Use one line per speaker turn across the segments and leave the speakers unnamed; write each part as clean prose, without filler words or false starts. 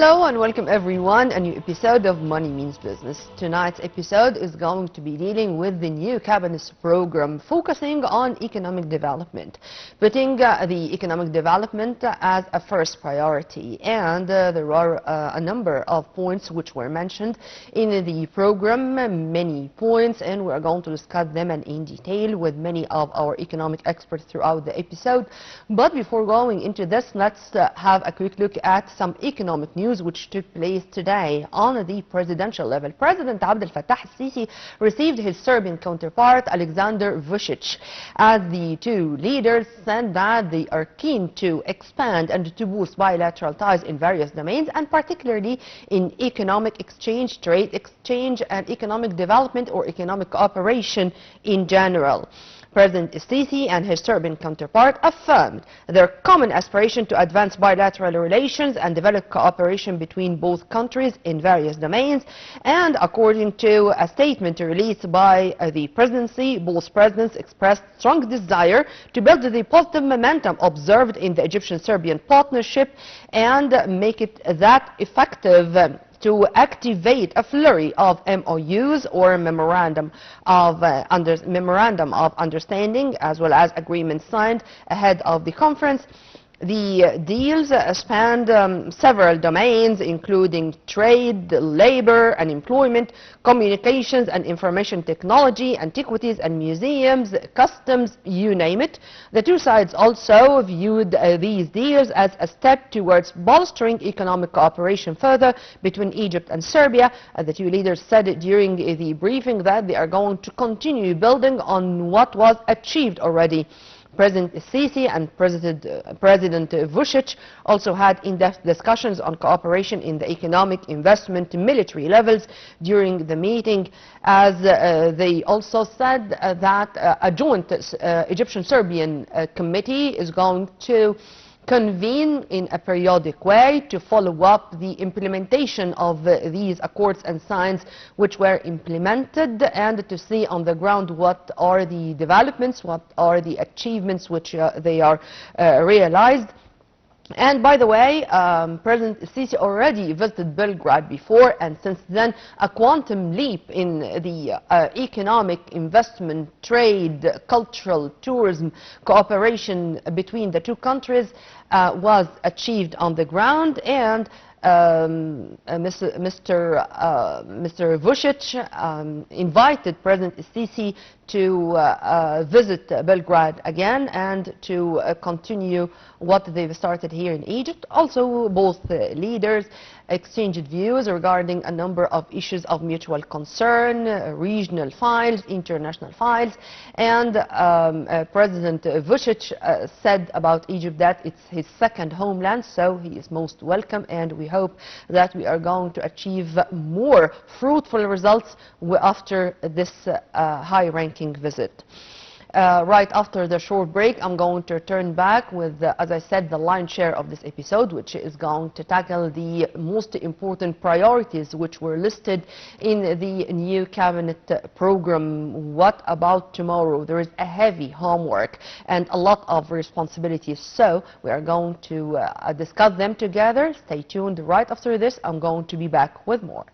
Hello and welcome everyone, a new episode of Money Means Business. Tonight's episode is going to be dealing with the new cabinet's program focusing on economic development, putting the economic development as a first priority. And there are a number of points which were mentioned in the program, many points, and we're going to discuss them in detail with many of our economic experts throughout the episode. But before going into this, let's have a quick look at some economic news which took place today on the presidential level. President Abdel Fattah al-Sisi received his Serbian counterpart Alexander Vučić, as the two leaders said that they are keen to expand and to boost bilateral ties in various domains, and particularly in economic exchange, trade exchange, and economic development or economic cooperation in general. President Sisi and his Serbian counterpart affirmed their common aspiration to advance bilateral relations and develop cooperation between both countries in various domains. And according to a statement released by the presidency, both presidents expressed strong desire to build the positive momentum observed in the Egyptian-Serbian partnership and make it that effective to activate a flurry of MOUs or memorandum of understanding, as well as agreements signed ahead of the conference. The deals spanned several domains, including trade, labor and employment, communications and information technology, antiquities and museums, customs, you name it. The two sides also viewed these deals as a step towards bolstering economic cooperation further between Egypt and Serbia. The two leaders said during the briefing that they are going to continue building on what was achieved already. President Sisi and President Vučić also had in-depth discussions on cooperation in the economic, investment, military levels during the meeting, as they also said that a joint Egyptian-Serbian committee is going to convene in a periodic way to follow up the implementation of these accords and signs which were implemented, and to see on the ground what are the developments, what are the achievements which they are realized. And by the way, President Sisi already visited Belgrade before, and since then a quantum leap in the economic, investment, trade, cultural, tourism cooperation between the two countries was achieved on the ground. And Mr. Vučić invited President Sisi to visit Belgrade again and to continue what they've started here in Egypt. Also, both leaders exchanged views regarding a number of issues of mutual concern, regional files, international files, and President Vučić said about Egypt that it's his second homeland, so he is most welcome, and we hope that we are going to achieve more fruitful results after this high-ranking visit. Right after the short break, I'm going to return back with, as I said, the lion's share of this episode, which is going to tackle the most important priorities which were listed in the new cabinet program. What about tomorrow? There is a heavy homework and a lot of responsibilities, so we are going to discuss them together. Stay tuned. Right after this, I'm going to be back with more.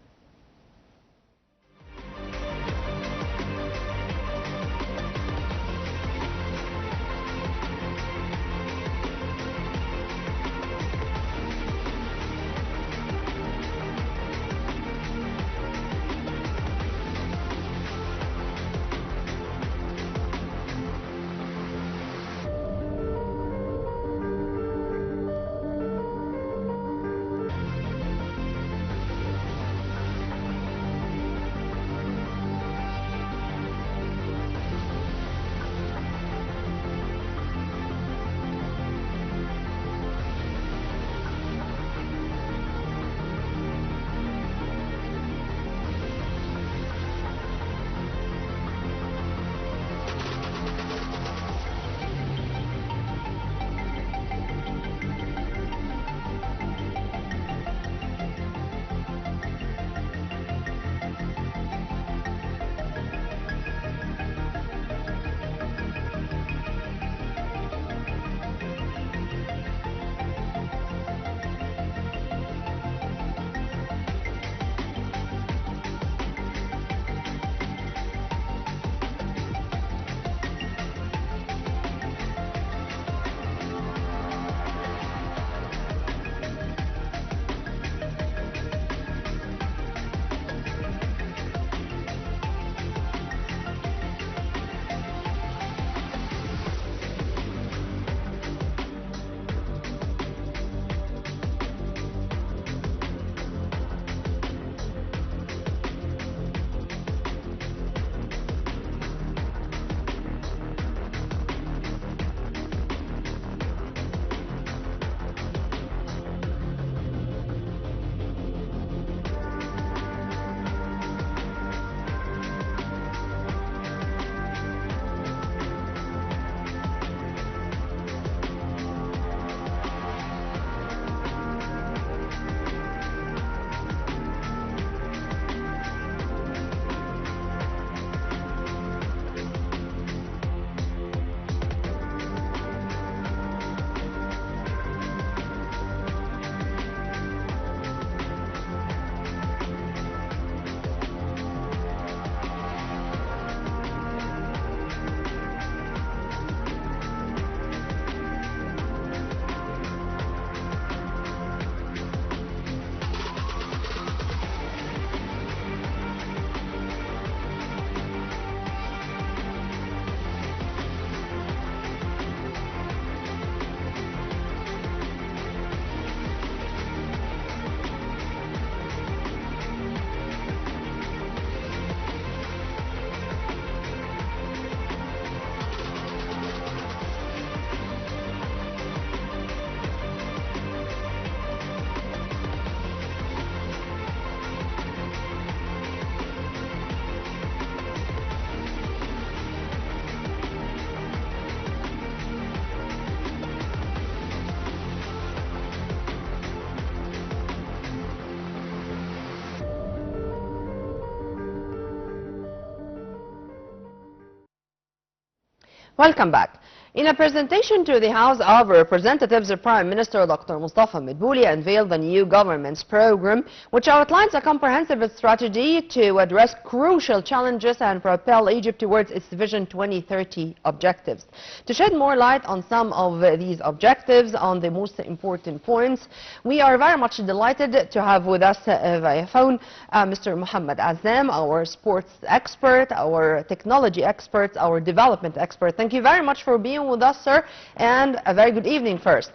Welcome back. In a presentation to the House of Representatives, the Prime Minister Dr. Mustafa Madbouli unveiled the new government's program, which outlines a comprehensive strategy to address crucial challenges and propel Egypt towards its Vision 2030 objectives. To shed more light on some of these objectives, on the most important points, we are very much delighted to have with us via phone Mr. Muhammad Azam, our sports expert, our technology expert, our development expert. Thank you very much for being with us, sir, and a very good evening first.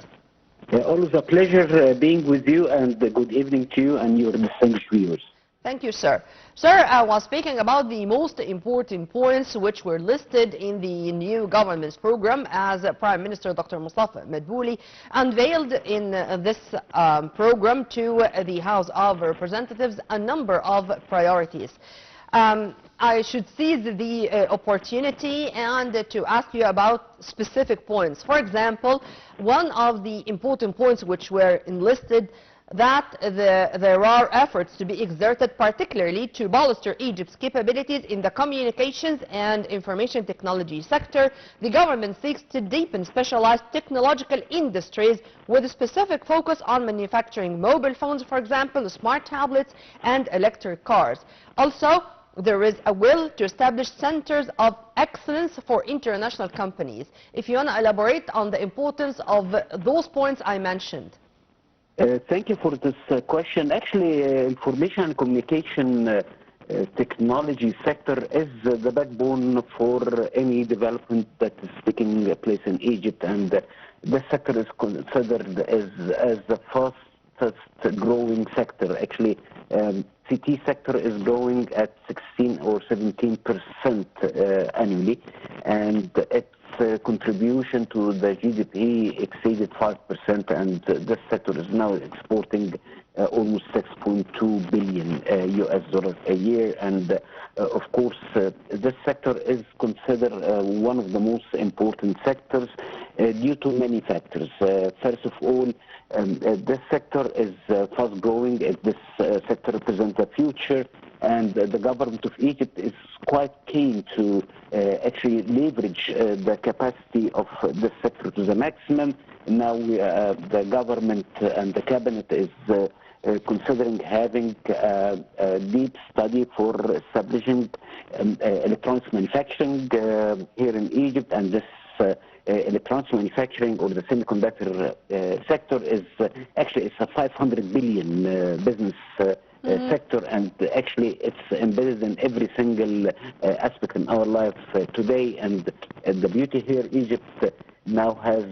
Always a pleasure being with you, and good evening to you and your distinguished viewers.
Thank you, sir. Sir, I was speaking about the most important points which were listed in the new government's program as Prime Minister Dr. Mustafa Madbouli unveiled in this program to the House of Representatives a number of priorities. I should seize the opportunity and to ask you about specific points. For example, one of the important points which were enlisted that there are efforts to be exerted particularly to bolster Egypt's capabilities in the communications and information technology sector. The government seeks to deepen specialized technological industries with a specific focus on manufacturing mobile phones, for example, smart tablets and electric cars. Also, there is a will to establish centers of excellence for international companies. If you want to elaborate on the importance of those points I mentioned.
Thank you for this question. Actually, information and communication technology sector is the backbone for any development that is taking place in Egypt, and this sector is considered as the fastest growing sector. Actually, CT sector is growing at 16 or 17% annually, and its contribution to the GDP exceeded 5%, and this sector is now exporting almost $6.2 billion US a year. And of course, this sector is considered one of the most important sectors due to many factors. First of all, this sector is fast growing. This sector represents the future, and the government of Egypt is quite keen to actually leverage the capacity of this sector to the maximum. Now the government and the cabinet is considering having a deep study for establishing electronics manufacturing here in Egypt, and this electronics manufacturing or the semiconductor sector is actually it's a 500 billion business sector, and actually it's embedded in every single aspect in our life today. And the beauty here, Egypt now has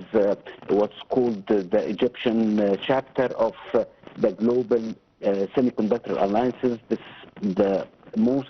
what's called the Egyptian chapter of the global semiconductor alliances. This the most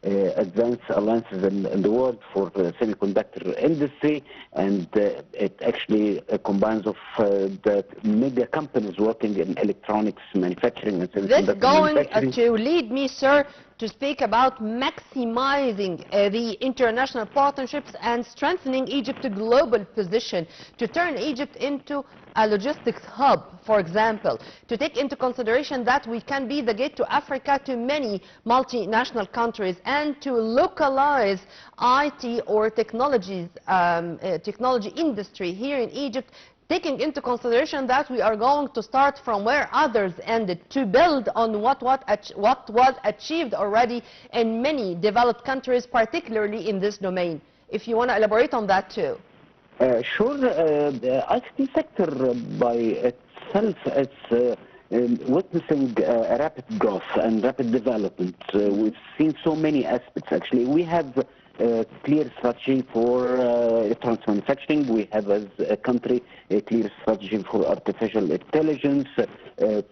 advanced alliances in the world for the semiconductor industry, and it actually combines of the mega companies working in electronics manufacturing and semiconductor
This is going
manufacturing.
to lead me, sir, to speak about maximizing the international partnerships and strengthening Egypt's global position, to turn Egypt into a logistics hub, for example, to take into consideration that we can be the gate to Africa to many multinational countries, and to localize IT or technology industry here in Egypt, taking into consideration that we are going to start from where others ended, to build on what was achieved already in many developed countries, particularly in this domain. If you want to elaborate on that too.
Sure. The ICT sector by itself is witnessing a rapid growth and rapid development. We've seen so many aspects. Actually, we have a clear strategy for electronics manufacturing. We have, as a country, a clear strategy for artificial intelligence,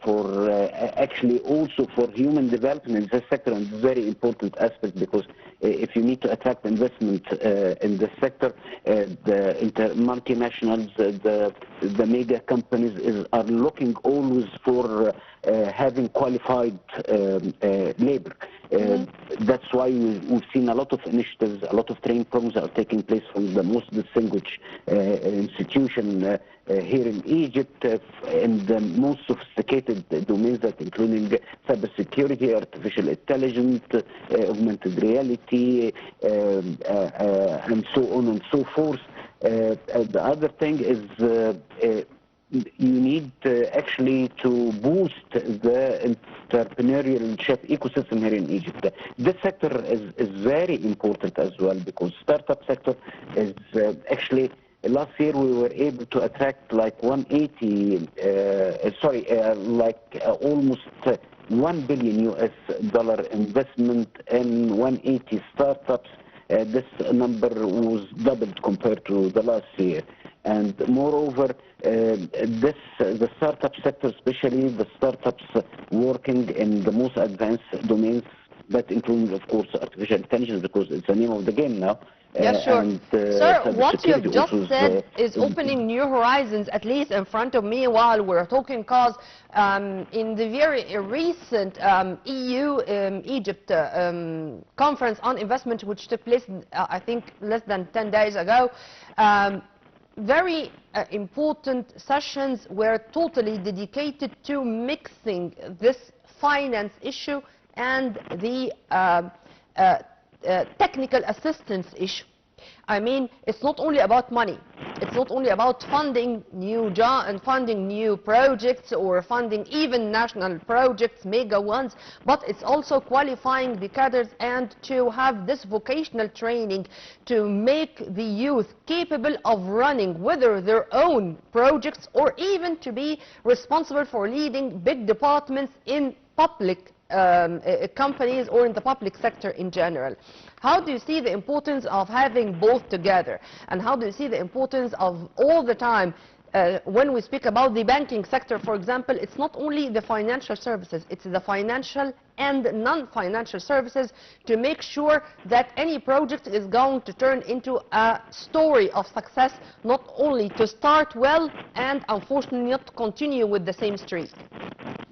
for actually also for human development in this sector, and it's a very important aspect, because if you need to attract investment in this sector, the multinationals, the mega companies are looking always for having qualified labor. That's why we've seen a lot of initiatives, a lot of training programs are taking place from the most distinguished institution here in Egypt in the most sophisticated domains that including cybersecurity, artificial intelligence, augmented reality, and so on and so forth. The other thing is you need actually to boost the entrepreneurship ecosystem here in Egypt. This sector is very important as well because startup sector is actually last year we were able to attract like almost $1 billion US investment in 180 startups. This number was doubled compared to the last year. And moreover, the startup sector, especially the startups working in the most advanced domains, that includes, of course, artificial intelligence, because it's the name of the game now.
Yeah, sure. Sir, what you've just
also
said is opening new horizons, at least in front of me while we're talking, because in the very recent EU-Egypt conference on investment, which took place, I think, less than 10 days ago, very important sessions were totally dedicated to mixing this finance issue and the technical assistance issue. I mean, it's not only about money. It's not only about funding new jobs and funding new projects or funding even national projects, mega ones, but it's also qualifying the cadres and to have this vocational training to make the youth capable of running whether their own projects or even to be responsible for leading big departments in public companies or in the public sector in general. How do you see the importance of having both together? And how do you see the importance of all the time, when we speak about the banking sector, for example, it's not only the financial services, it's the financial and non-financial services to make sure that any project is going to turn into a story of success, not only to start well and unfortunately not continue with the same streak.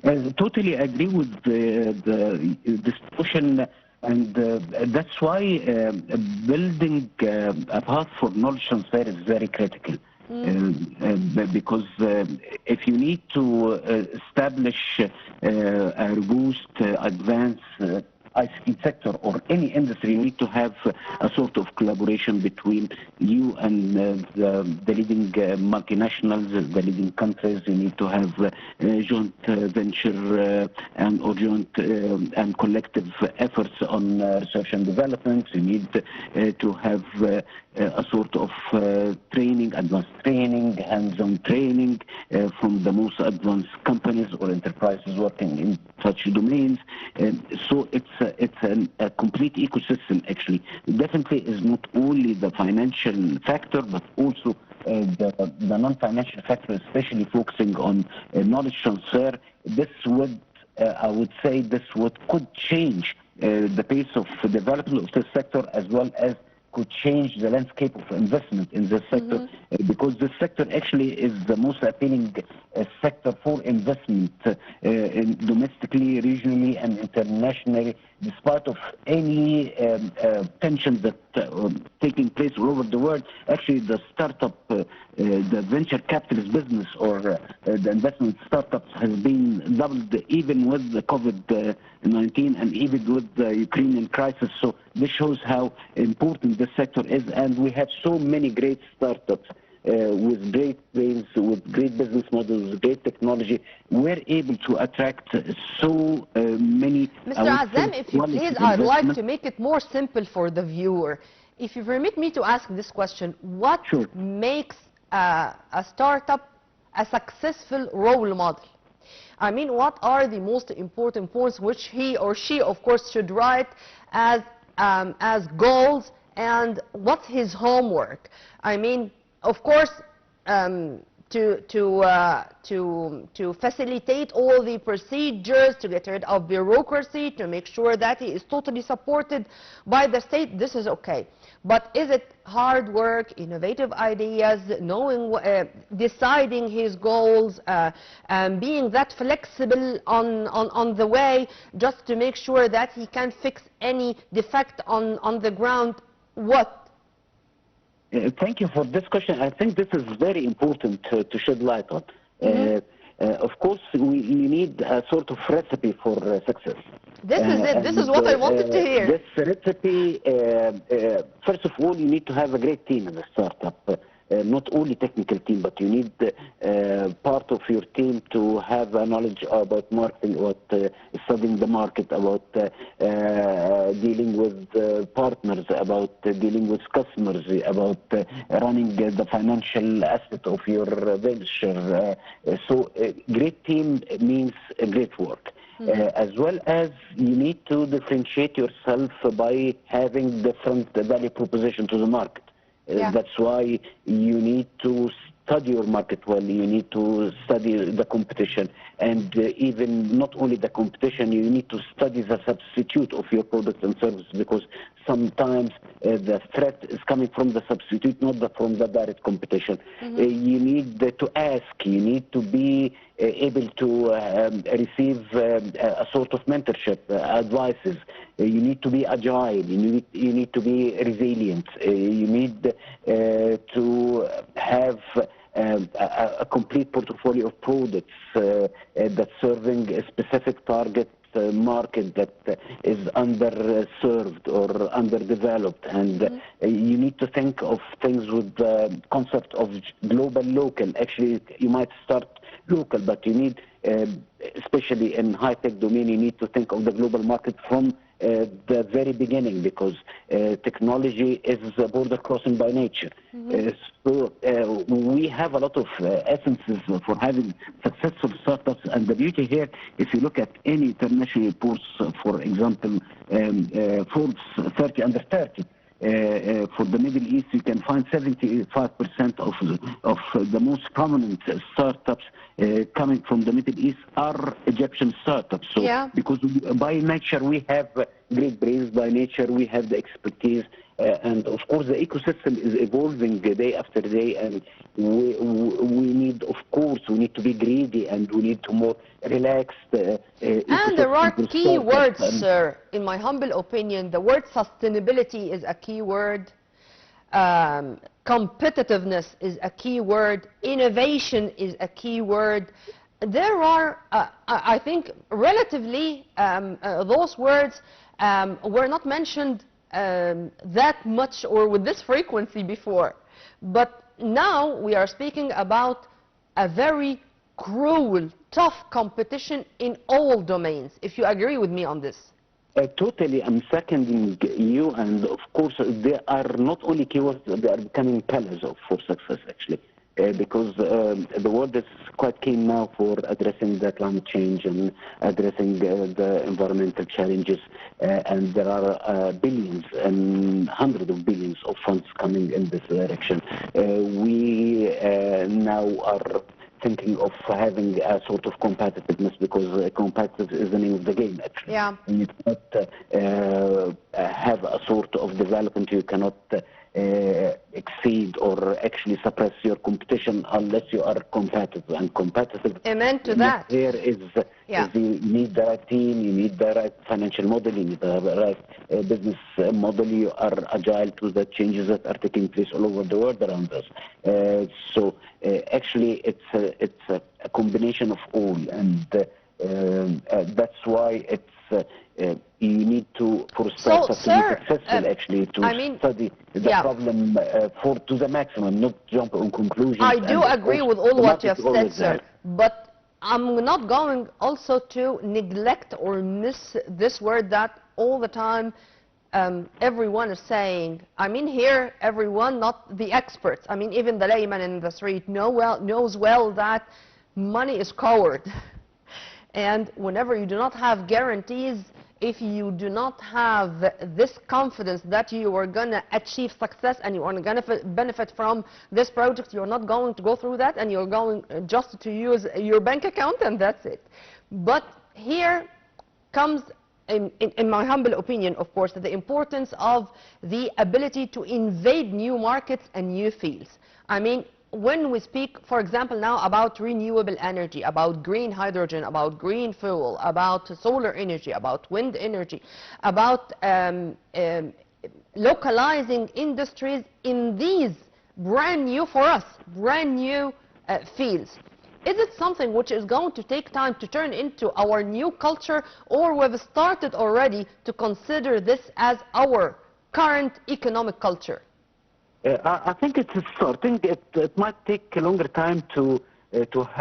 I totally agree with the discussion, and that's why building a path for knowledge transfer is very critical. Because if you need to establish a robust, advanced ICT sector or any industry, you need to have a sort of collaboration between you and the leading multinationals, the leading countries. You need to have joint venture or joint and collective efforts on research and development. You need to have a sort of training, advanced training, hands-on training from the most advanced companies or enterprises working in such domains. So it's a complete ecosystem, actually. It definitely is not only the financial factor, but also the non-financial factor, especially focusing on knowledge transfer. This would, I would say, could change the pace of development of this sector, as well as could change the landscape of investment in this sector, because this sector actually is the most appealing sector for investment domestically, regionally, and internationally, despite of any tensions that taking place all over the world. Actually, the startup, the venture capitalist business or the investment startups has been doubled even with the COVID-19 and even with the Ukrainian crisis. So this shows how important this sector is, and we have so many great startups with great brains, with great business models, with great technology. We're able to attract so many.
Mr. Azam, if you please, I'd like to make it more simple for the viewer. If you permit me to ask this question, what makes a startup a successful role model? I mean, what are the most important points which he or she, of course, should write as goals, and what's his homework? I mean, of course, to facilitate all the procedures, to get rid of bureaucracy, to make sure that he is totally supported by the state, this is okay. But is it hard work, innovative ideas, knowing, deciding his goals, and being that flexible on the way, just to make sure that he can fix any defect on the ground? What?
Thank you for this question. I think this is very important to shed light on. Of course, you need a sort of recipe for success.
This is it. This is what I wanted to hear.
This recipe, first of all, you need to have a great team in a startup. Not only technical team, but you need part of your team to have a knowledge about marketing, about studying the market, about dealing with partners, about dealing with customers, about running the financial aspect of your venture. So great team means great work. As well as you need to differentiate yourself by having different value proposition to the market. That's why you need to study your market well, you need to study the competition, and even not only the competition, you need to study the substitute of your product and service, because sometimes the threat is coming from the substitute, not from the direct competition. You need to ask, you need to be able to receive a sort of mentorship, advices. You need to be agile, you need to be resilient, you need to have a complete portfolio of products that's serving a specific target market that is underserved or underdeveloped, and you need to think of things with the concept of global local. Actually, you might start local, but you need, especially in high-tech domain, you need to think of the global market from the very beginning, because technology is border crossing by nature. So we have a lot of essences for having successful startups, and the beauty here, if you look at any international reports, for example, Forbes 30 under 30, for the Middle East, you can find 75% of the most prominent startups coming from the Middle East are Egyptian startups. So because by nature we have great brains, by nature we have the expertise, and of course the ecosystem is evolving day after day, and we need, of course, we need to be greedy, and we need to more relaxed.
And there are key words, sir. In my humble opinion, the word sustainability is a key word. Competitiveness is a key word. Innovation is a key word. There are, I think, relatively, those words were not mentioned that much or with this frequency before. But now we are speaking about a very cruel, tough competition in all domains, if you agree with me on this.
Totally, I'm seconding you, and of course they are not only keywords, they are becoming pillars for success, actually. Because the world is quite keen now for addressing the climate change and addressing the environmental challenges, and there are billions and hundreds of billions of funds coming in this direction. We now are thinking of having a sort of competitiveness, because competitive is the name of the game, actually. You cannot have a sort of development, you cannot exceed or actually suppress your competition unless you are competitive. And competitive,
amen to that.
Here is you need the right team, you need the right financial model, you need the right business model, you are agile to the changes that are taking place all over the world around us. So actually it's a combination of all, and that's why it's you need to, for startups to be successful, actually, to study the problem to the maximum, not jump on conclusions.
I do agree with all what you have said, sir, but I'm not going also to neglect or miss this word that all the time everyone is saying. I mean, here, everyone, not the experts. I mean, even the layman in the street knows well that money is coward. And whenever you do not have guarantees, if you do not have this confidence that you are going to achieve success and you are going to benefit from this project, you're not going to go through that, and you're going just to use your bank account, and that's it. But here comes, in my humble opinion, of course, the importance of the ability to invade new markets and new fields. I mean, when we speak, for example, now about renewable energy, about green hydrogen, about green fuel, about solar energy, about wind energy, about localizing industries in these brand new, for us, brand new fields, is it something which is going to take time to turn into our new culture, or we've started already to consider this as our current economic culture?
I think it's starting. It might take a longer time to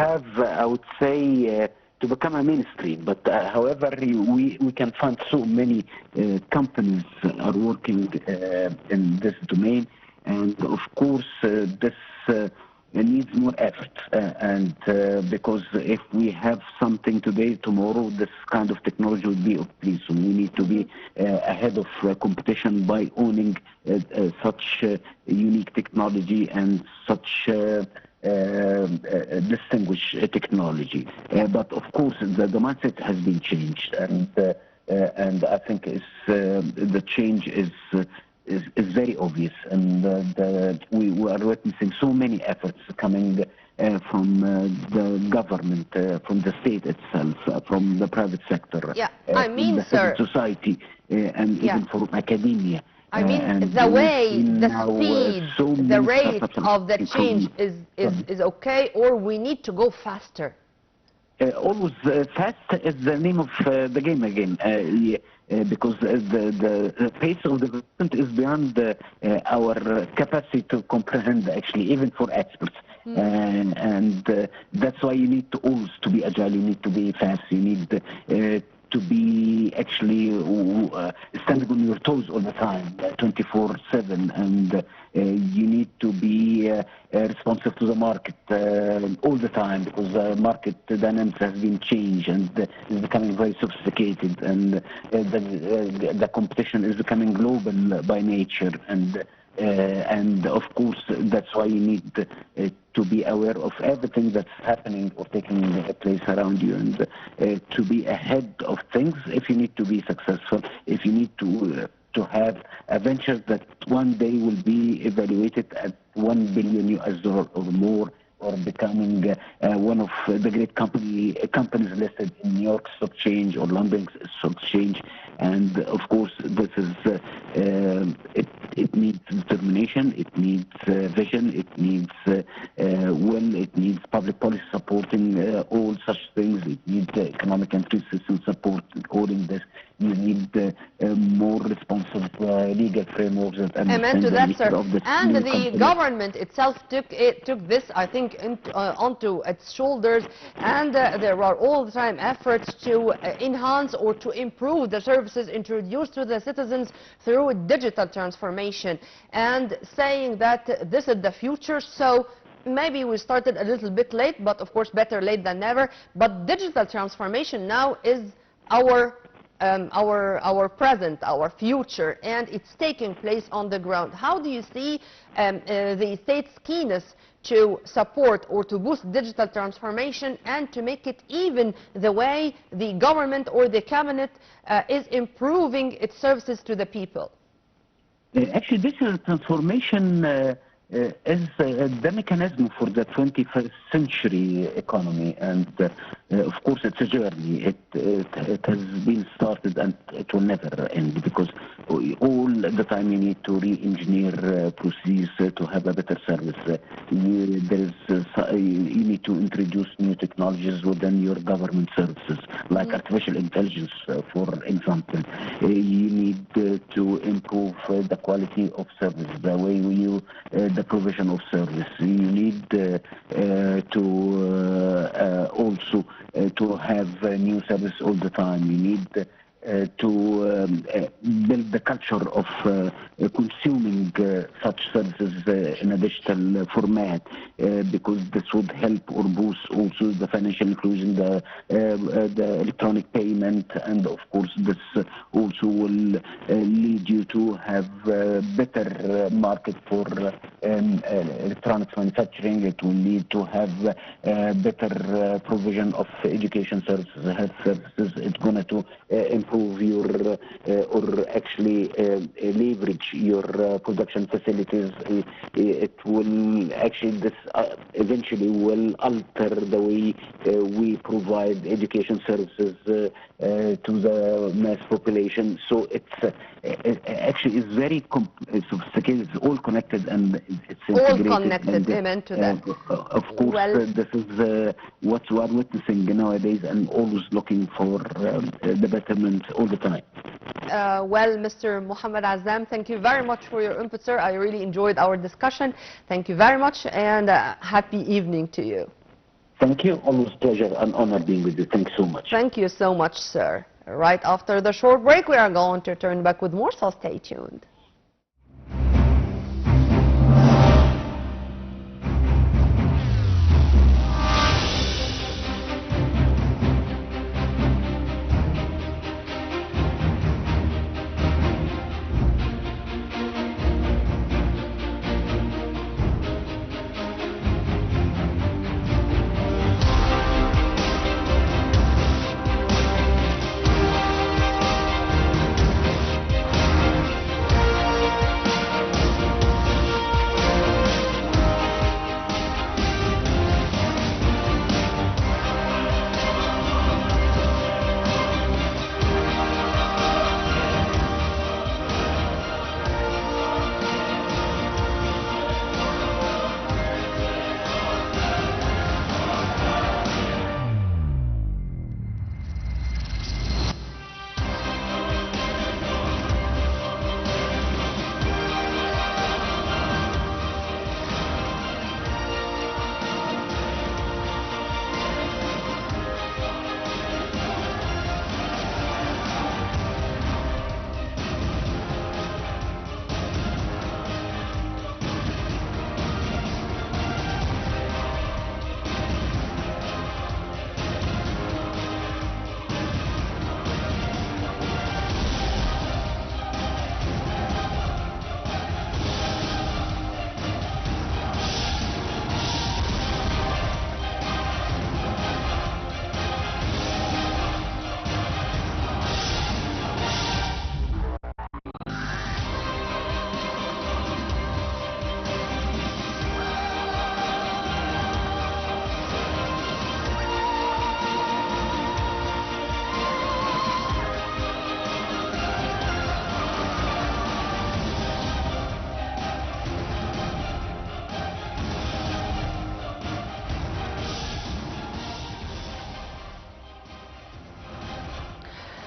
have, I would say, to become a mainstream. But however, we can find so many companies are working in this domain, and of course this needs more effort. Because if we have something today, tomorrow this kind of technology will be obsolete. So we need to be ahead of competition by owning such unique technology and such distinguished technology. But of course the mindset has been changed, and I think the change is very obvious, and we are witnessing so many efforts coming from the government, from the state itself, from the private sector,
yeah, I mean,
from the
sir,
civil society, and
yeah,
even from academia.
I mean, the way, the speed,
so
the rate of the change is okay, or we need to go faster?
Always fast is the name of the game again, because the pace of development is beyond our capacity to comprehend, actually, even for experts. And that's why you need to always to be agile, you need to be fast, you need to be actually standing on your toes all the time, 24/7, and you need to be responsive to the market all the time, because the market dynamics has been changed and is becoming very sophisticated, and the competition is becoming global by nature, and of course that's why you need to be aware of everything that's happening or taking place around you, and to be ahead of things if you need to be successful, if you need to have a venture that one day will be evaluated at $1 billion or more, or becoming one of the great companies listed in New York Stock Exchange or London Stock Exchange. And of course, this is it needs determination, it needs vision, it needs will, it needs public policy supporting all such things. It needs economic and free system support supporting this. You need more responsive legal frameworks that understand
to
the
that,
nature
sir.
of this.
And the government itself took this, I think, onto its shoulders, and there are all the time efforts to enhance or to improve the services introduced to the citizens through digital transformation, and saying that this is the future. So maybe we started a little bit late, but of course better late than never. But digital transformation now is our present, our future, and it's taking place on the ground. How do you see the state's keenness to support or to boost digital transformation, and to make it even the way the government or the cabinet is improving its services to the people?
Actually, digital transformation is the mechanism for the 21st century economy, and of course it's a journey. It has been started and it will never end, because all the time you need to re-engineer processes to have a better service. You need to introduce new technologies within your government services, like artificial intelligence, for example. You need to improve the quality of service, the way the provision of service. You need to also to have new service all the time. You need build the culture of consuming such services in a digital format, because this would help or boost also the financial inclusion, the electronic payment, and of course this also will lead you to have better market for electronics manufacturing. It will lead to have better provision of education services, health services. It's going to improve your or actually leverage your production facilities. It will actually, this eventually will alter the way we provide education services to the mass population. So it's actually is very sophisticated. It's all connected and it's integrated.
All connected, amen to that.
Of course, this is what we are witnessing nowadays, and always looking for the betterment all the time.
Well, Mr. Mohammed Azzam, thank you very much for your input, sir. I really enjoyed our discussion. Thank you very much, and happy evening to you.
Thank you. Always pleasure and honor being with you. Thanks so much.
Thank you so much, sir. Right after the short break, we are going to turn back with more, so stay tuned.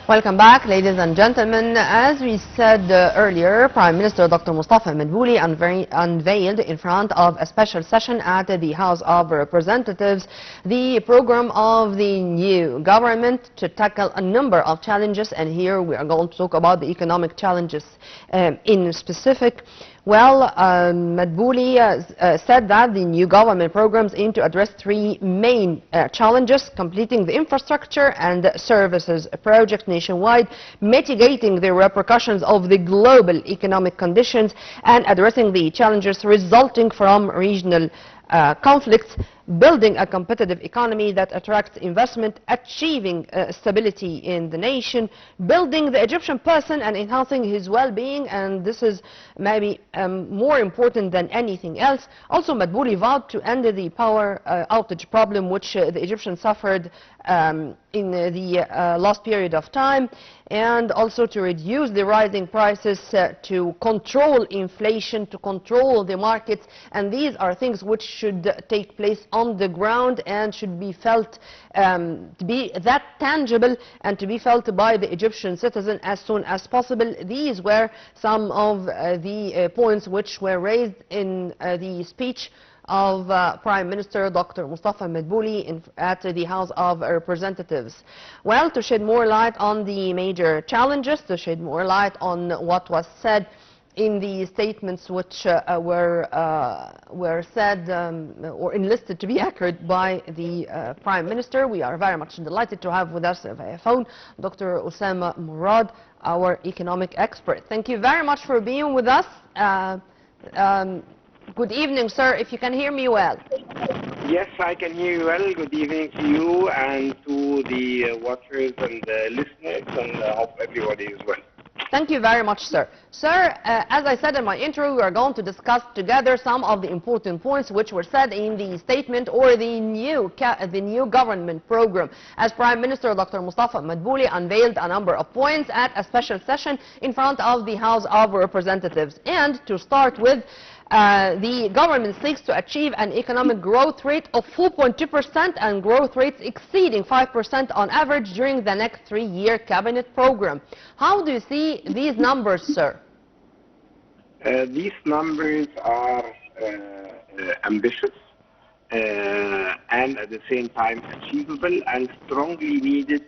Welcome back, ladies and gentlemen. As we said earlier, Prime Minister Dr. Mustafa Madbouli unveiled in front of a special session at the House of Representatives the program of the new government to tackle a number of challenges, and here we are going to talk about the economic challenges in specific. Well, Madbouli said that the new government programs aim to address three main challenges: completing the infrastructure and services project nationwide, mitigating the repercussions of the global economic conditions, and addressing the challenges resulting from regional conflicts, building a competitive economy that attracts investment, achieving stability in the nation, building the Egyptian person and enhancing his well-being, and this is maybe more important than anything else. Also, Madbouli vowed to end the power outage problem which the Egyptians suffered in the last period of time, and also to reduce the rising prices, to control inflation, to control the markets, and these are things which should take place on the ground and should be felt to be that tangible and to be felt by the Egyptian citizen as soon as possible. These were some of the points which were raised in the speech of Prime Minister Dr. Mustafa Madbouli at the House of Representatives. Well, to shed more light on the major challenges, to shed more light on what was said in the statements which were said or enlisted to be echoed by the Prime Minister. We are very much delighted to have with us via phone Dr. Osama Murad, our economic expert. Thank you very much for being with us. Good evening, sir, if you can hear me well.
Yes, I can hear you well. Good evening to you and to the watchers and the listeners, and I hope everybody is well.
Thank you very much, sir. Sir, as I said in my intro, we are going to discuss together some of the important points which were said in the statement or the new government program, as Prime Minister Dr. Mustafa Madbouli unveiled a number of points at a special session in front of the House of Representatives. And to start with, the government seeks to achieve an economic growth rate of 4.2% and growth rates exceeding 5% on average during the next 3-year cabinet program. How do you see these numbers, sir?
These numbers are ambitious and at the same time achievable and strongly needed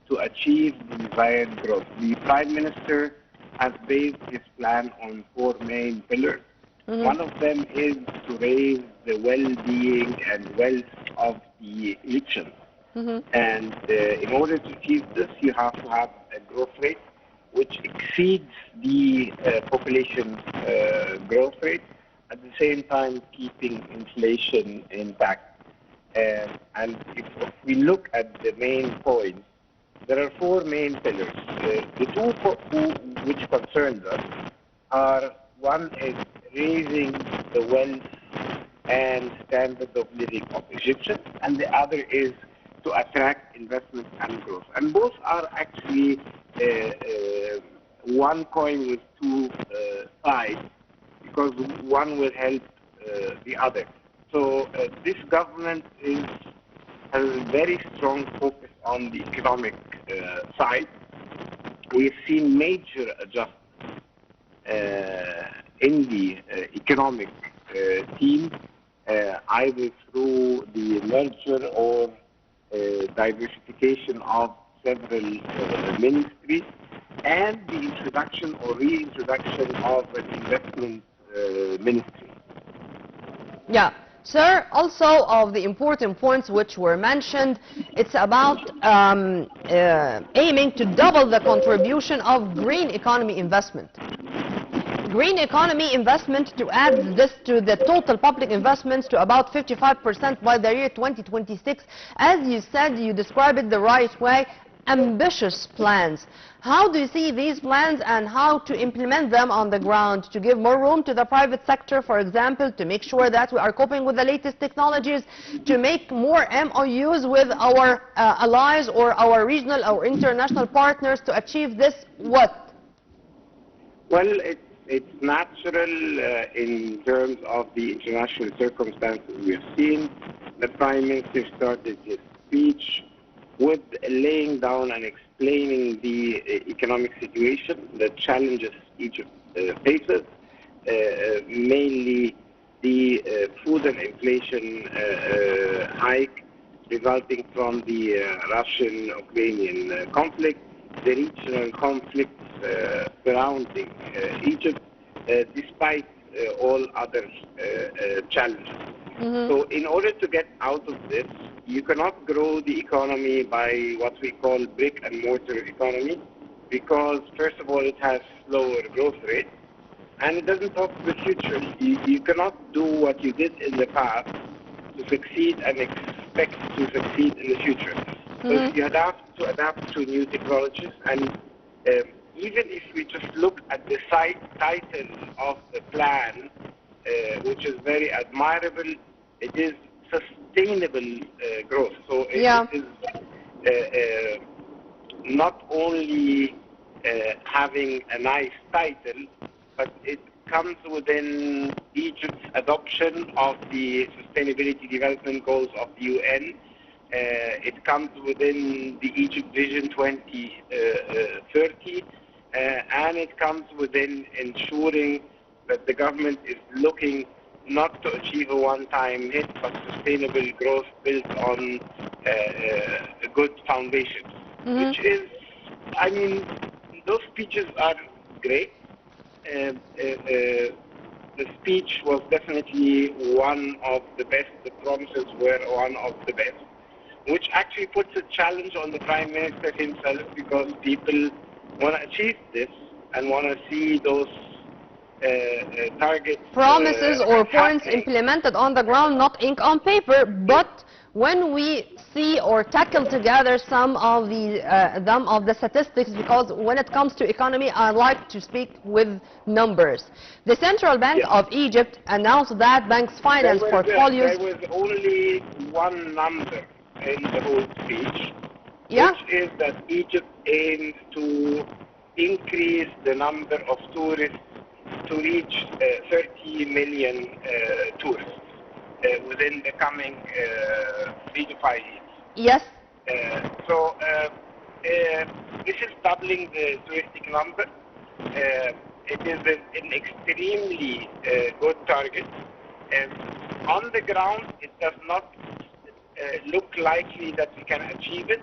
to achieve the desired growth. The Prime Minister has based his plan on 4 main pillars. One of them is to raise the well-being and wealth of the Egyptians. And in order to achieve this, you have to have a growth rate which exceeds the population growth rate, at the same time keeping inflation intact. And if we look at the main points, there are 4 main pillars. The 2 which concern us are, one is raising the wealth and standard of living of Egyptians, and the other is to attract investment and growth. And both are actually one coin with 2 sides, because one will help the other. So this government has a very strong focus on the economic side. We've seen major adjustments in the economic team, either through the merger or diversification of several ministries, and the introduction or reintroduction of an investment ministry.
Yeah. Sir, also of the important points which were mentioned, it's about aiming to double the contribution of green economy investment. Green economy investment, to add this to the total public investments to about 55% by the year 2026. As you said, you described it the right way, ambitious plans. How do you see these plans and how to implement them on the ground, to give more room to the private sector, for example, to make sure that we are coping with the latest technologies, to make more MOUs with our allies or our regional or international partners to achieve this? What?
Well, it's natural in terms of the international circumstances we have seen. The Prime Minister started his speech with laying down and explaining the economic situation, the challenges Egypt faces, mainly the food and inflation hike resulting from the Russian-Ukrainian conflict, the regional conflicts surrounding Egypt, despite all other challenges. So in order to get out of this, you cannot grow the economy by what we call brick and mortar economy, because first of all it has slower growth rate and it doesn't talk to the future. You cannot do what you did in the past to succeed and expect to succeed in the future. So you have to adapt to new technologies, and even if we just look at the title of the plan, which is very admirable, it is sustainable growth. So it is not only having a nice title, but it comes within Egypt's adoption of the Sustainability Development Goals of the UN. It comes within the Egypt Vision 2030, and it comes within ensuring that the government is looking not to achieve a one-time hit, but sustainable growth built on a good foundation, which is, I mean, those speeches are great. The speech was definitely one of the best. The promises were one of the best, which actually puts a challenge on the Prime Minister himself, because people want to achieve this and want to see those targets.
Promises or points
happening.
implemented on the ground, not ink on paper. But when we see or tackle together some of the statistics, because when it comes to economy, I like to speak with numbers. The Central Bank of Egypt announced that banks' finance portfolios.
There was only one number in the whole speech, which is that Egypt aims to increase the number of tourists to reach 30 million tourists within the coming 3 to 5 years.
Yes.
So this is doubling the touristic number. It is an extremely good target. On the ground, it does not look likely that we can achieve it,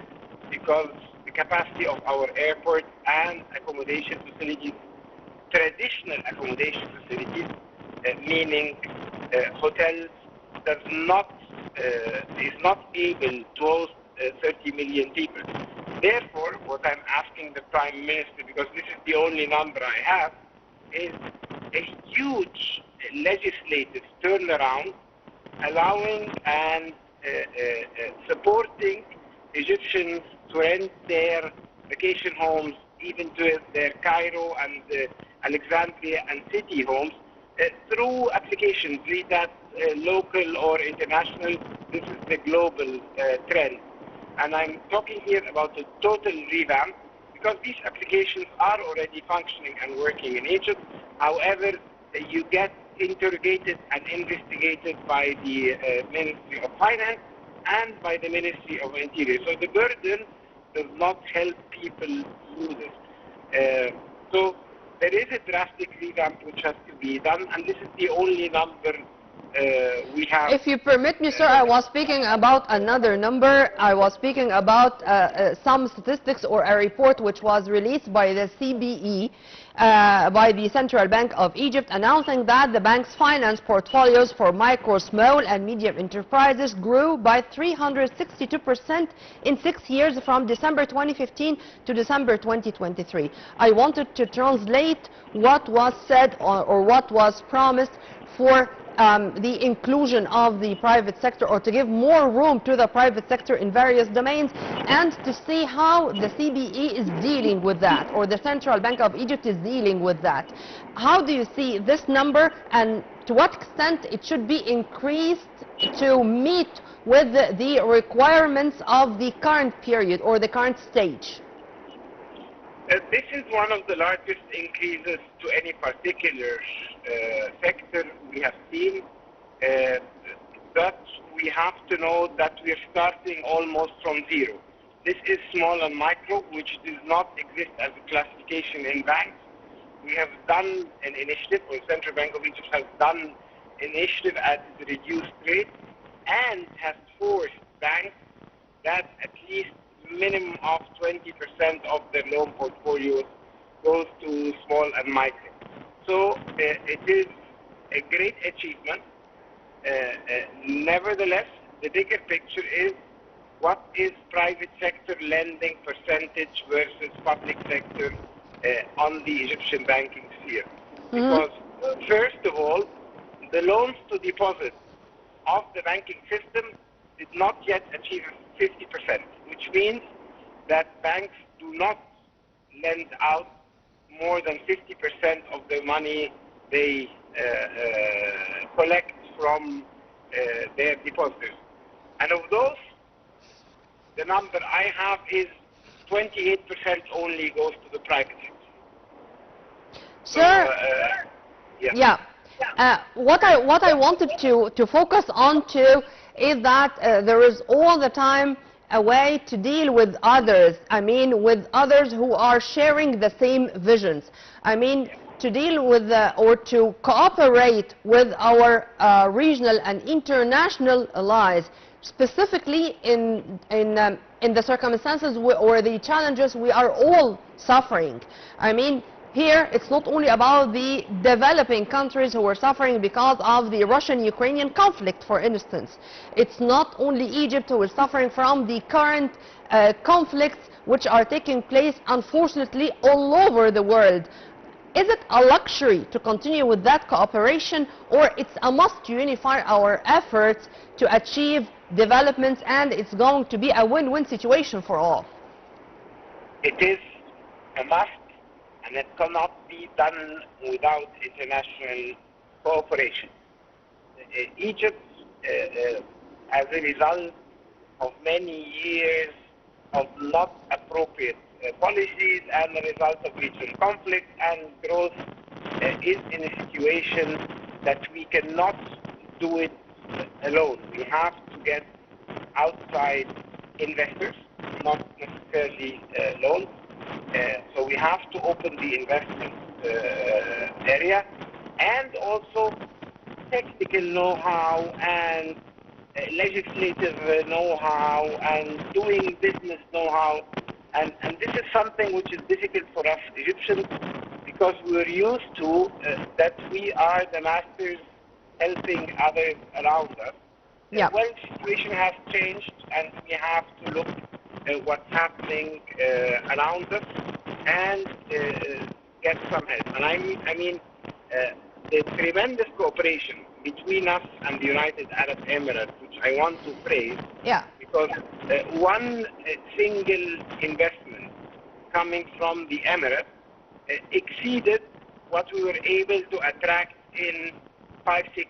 because the capacity of our airport and accommodation facilities, traditional accommodation facilities, meaning hotels, is not able to host 30 million people. Therefore, what I'm asking the Prime Minister, because this is the only number I have, is a huge legislative turnaround, allowing and supporting Egyptians to rent their vacation homes, even to their Cairo and Alexandria and city homes, through applications, be that local or international. This is the global trend. And I'm talking here about a total revamp, because these applications are already functioning and working in Egypt. However, you get interrogated and investigated by the Ministry of Finance and by the Ministry of Interior. So the burden does not help people do this. So there is a drastic revamp which has to be done, and this is the only number we have.
If you permit me, sir, I was speaking about another number. I was speaking about some statistics or a report which was released by the CBE, by the Central Bank of Egypt, announcing that the bank's finance portfolios for micro, small and medium enterprises grew by 362% in 6 years, from December 2015 to December 2023. I wanted to translate what was said or what was promised for the inclusion of the private sector, or to give more room to the private sector in various domains, and to see how the CBE is dealing with that, or the Central Bank of Egypt is dealing with that. How do you see this number, and to what extent it should be increased to meet with the requirements of the current period or the current stage?
This is one of the largest increases to any particular sector we have seen, but we have to know that we are starting almost from zero. This is small and micro, which does not exist as a classification in banks. We have done an initiative, or Central Bank of Egypt has done an initiative at the reduced rate, and has forced banks that at least minimum of 20% of their loan portfolios goes to small and micro. So it is a great achievement. Nevertheless, the bigger picture is, what is private sector lending percentage versus public sector on the Egyptian banking sphere? Because first of all, the loans to deposit of the banking system did not yet achieve 50%, which means that banks do not lend out more than 50% of the money they collect from their depositors. And of those, the number I have is 28% only goes to the private sector.
Sir,
yeah.
What I wanted to focus on too is that there is all the time a way to deal with others. I mean, with others who are sharing the same visions. I mean, to deal with or to cooperate with our regional and international allies, specifically in the circumstances or the challenges we are all suffering. I mean, here it's not only about the developing countries who are suffering because of the Russian-Ukrainian conflict, for instance. It's not only Egypt who is suffering from the current conflicts which are taking place, unfortunately, all over the world. Is it a luxury to continue with that cooperation, or it's a must to unify our efforts to achieve developments, and it's going to be a win-win situation for all?
It is a must, and it cannot be done without international cooperation. Egypt, as a result of many years of not appropriate policies and the result of regional conflict and growth, is in a situation that we cannot do it alone. We have to get outside investors, not necessarily loans. So we have to open the investment area, and also technical know-how and legislative know-how and doing business know-how. And this is something which is difficult for us Egyptians, because we're used to that we are the masters helping others around us.
Yeah.
Well, the situation has changed, and we have to look at what's happening around us and get some help. And I mean, the tremendous cooperation between us and the United Arab Emirates, which I want to praise,
Yeah.
because one single investment coming from the Emirates exceeded what we were able to attract in 5, 6,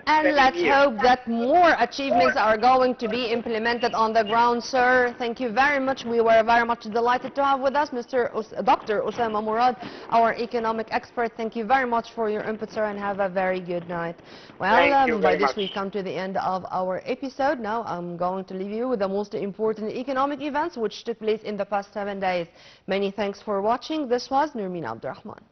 And
7
let's
years.
hope that more achievements are going to be implemented on the ground, sir. Thank you very much. We were very much delighted to have with us Dr. Osama Mourad, our economic expert. Thank you very much for your input, sir, and have a very good night. Well,
Thank you
by
very
this
much.
we come to the end of our episode. Now I'm going to leave you with the most important economic events which took place in the past 7 days. Many thanks for watching. This was Nurmeen Abdurrahman.